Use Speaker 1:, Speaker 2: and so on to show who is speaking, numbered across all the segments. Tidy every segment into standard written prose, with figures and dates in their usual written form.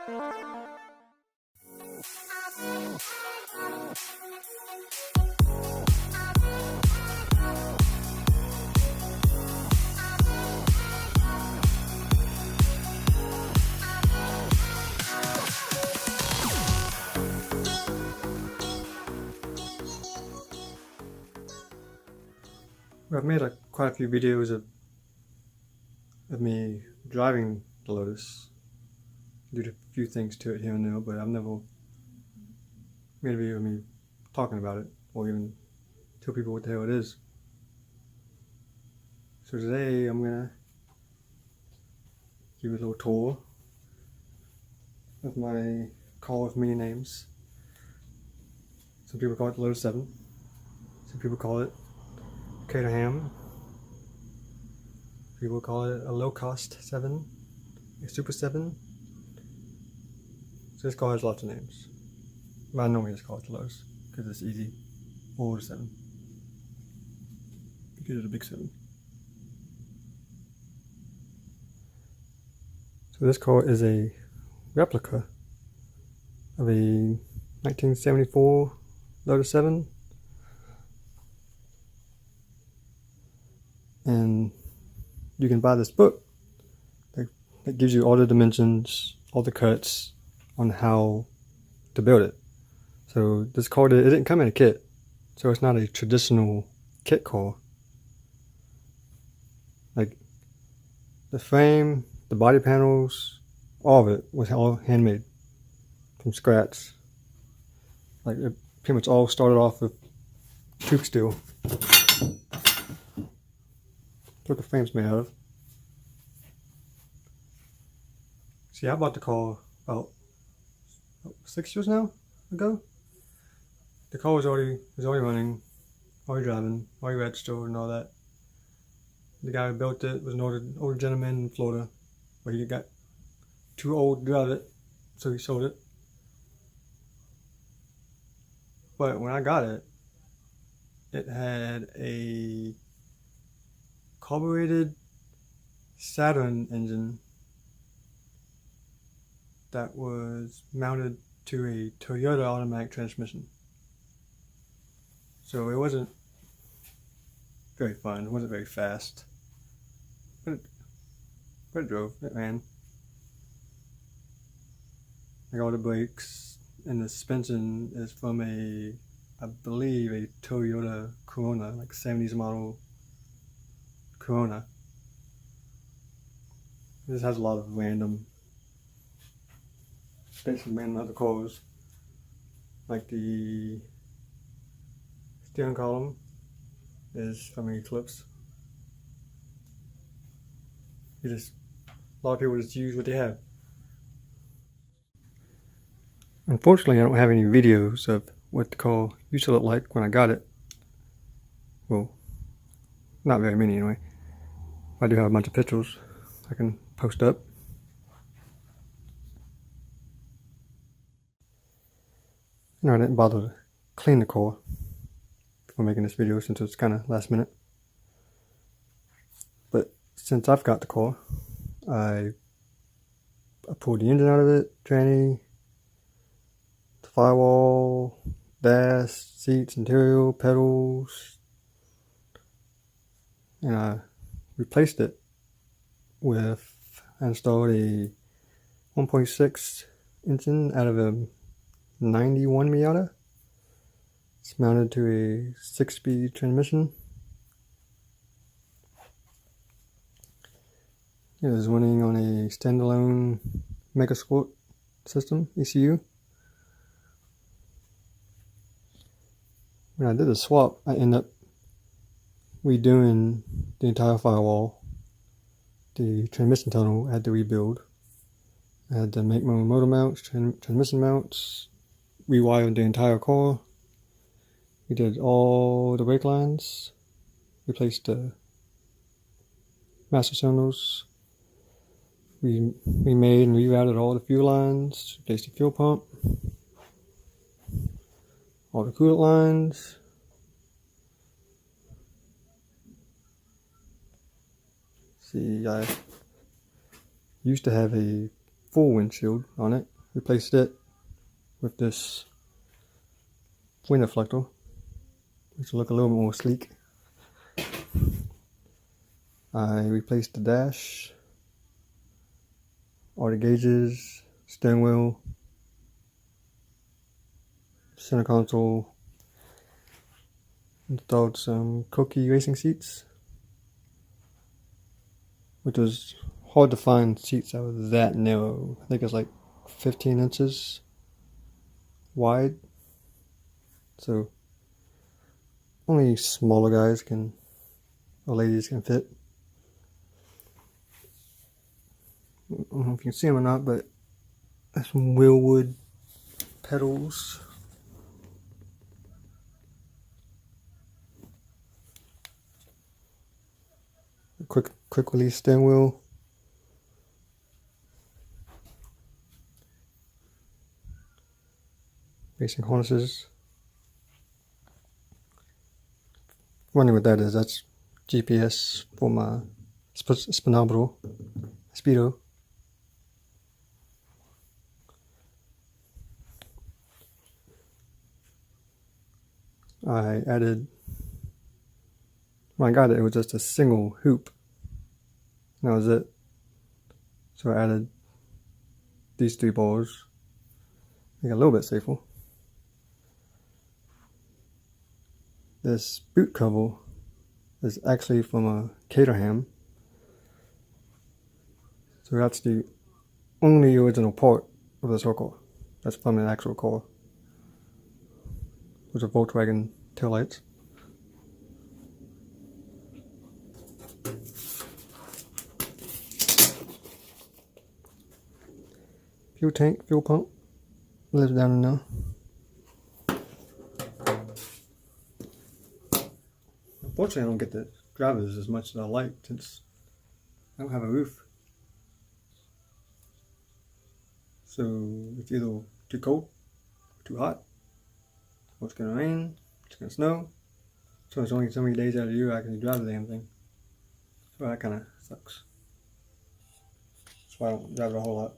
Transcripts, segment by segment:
Speaker 1: I've made quite a few videos of me driving the Lotus. Did a few things to it here and there, but I've never made a video of me talking about it or even tell people what the hell it is. So today I'm gonna give you a little tour of my car with many names. Some people call it the Lotus 7. Some people call it Caterham. People call it a locost 7, a super 7. So this car has lots of names. But I normally just call it the Lotus because it's easy. Or the 7. Because it's a big 7. So this car is a replica of a 1974 Lotus 7. And you can buy this book that gives you all the dimensions, all the cuts on how to build it. So this car, it didn't come in a kit, so it's not a traditional kit car. Like the frame, the body panels, all of it was all handmade from scratch. Like it pretty much all started off with tube steel. What the frame's made out of. See, I bought the car about 6 years now ago. The car was already running, already driving, already registered and all that. The guy who built it was an older gentleman in Florida, but he got too old to drive it, so he sold it. But when I got it, it had a carbureted Saturn engine that was mounted to a Toyota automatic transmission. So it wasn't very fun, it wasn't very fast, but it drove, it ran. Like all the brakes and the suspension is from I believe a Toyota Corona, like 70s model Corona. This has a lot of random other cars. Like the steering column is from an Eclipse. A lot of people just use what they have. Unfortunately, I don't have any videos of what the car used to look like when I got it. Well, not very many anyway. I do have a bunch of pictures I can post up. No, I didn't bother to clean the car before making this video since it's kind of last minute. But since I've got the car, I pulled the engine out of it, tranny, the firewall, dash, seats, interior, pedals, and I replaced it with, I installed a 1.6 engine out of a 91 Miata. It's mounted to a 6-speed transmission. It is running on a standalone Mega Sport system, ECU. When I did the swap, I ended up redoing the entire firewall. The transmission tunnel I had to rebuild. I had to make my own motor mounts, transmission mounts, rewired the entire car. We did all the brake lines, replaced the master cylinders. We remade and rerouted all the fuel lines, replaced the fuel pump, all the coolant lines. See, I used to have a full windshield on it, replaced it with this wind deflector, which will look a little more sleek. I replaced the dash, all the gauges, steering wheel, center console, installed some Koki racing seats, which was hard to find seats that were that narrow. I think it's like 15 inches wide, so only smaller guys can, or ladies can fit. I don't know if you can see them or not, but there's some wheelwood pedals. A quick release steering wheel. Racing harnesses. Wondering what that is? That's GPS for my speedometer. Speedo. I added, when I got it, it was just a single hoop. That was it. So I added these 3 bars. Make it a little bit safer. This boot cover is actually from a Caterham. So that's the only original part of this whole car. That's from an actual car. Those are Volkswagen taillights. Fuel tank, fuel pump, lives down in there. Unfortunately, I don't get to drive this as much as I like since I don't have a roof. So it's either too cold, or too hot, or it's gonna rain, it's gonna snow. So it's only so many days out of the year I can drive the damn thing. So that kind of sucks. That's why I don't drive it a whole lot.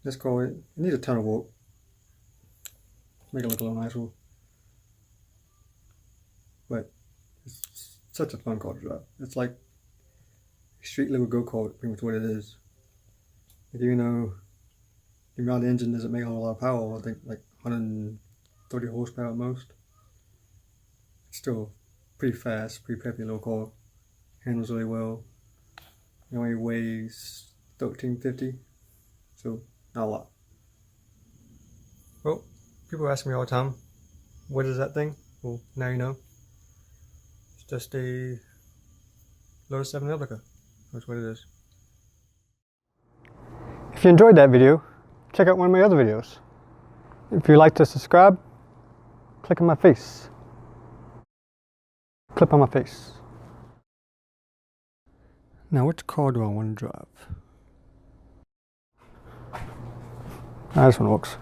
Speaker 1: This car, it needs a ton of work. Make it look a little nicer. But it's such a fun car to drive. It's like a street level go-kart, pretty much what it is. Like, even though the engine doesn't make a whole lot of power, I think like 130 horsepower at most. It's still pretty fast, pretty peppy little car. Handles really well. It only weighs 1350, so not a lot. Well, people ask me all the time, what is that thing? Well, now you know. It's just a Lotus 7 replica. That's what it is. If you enjoyed that video, check out one of my other videos. If you'd like to subscribe, click on my face. Clip on my face. Now, which car do I want to drive? This one works.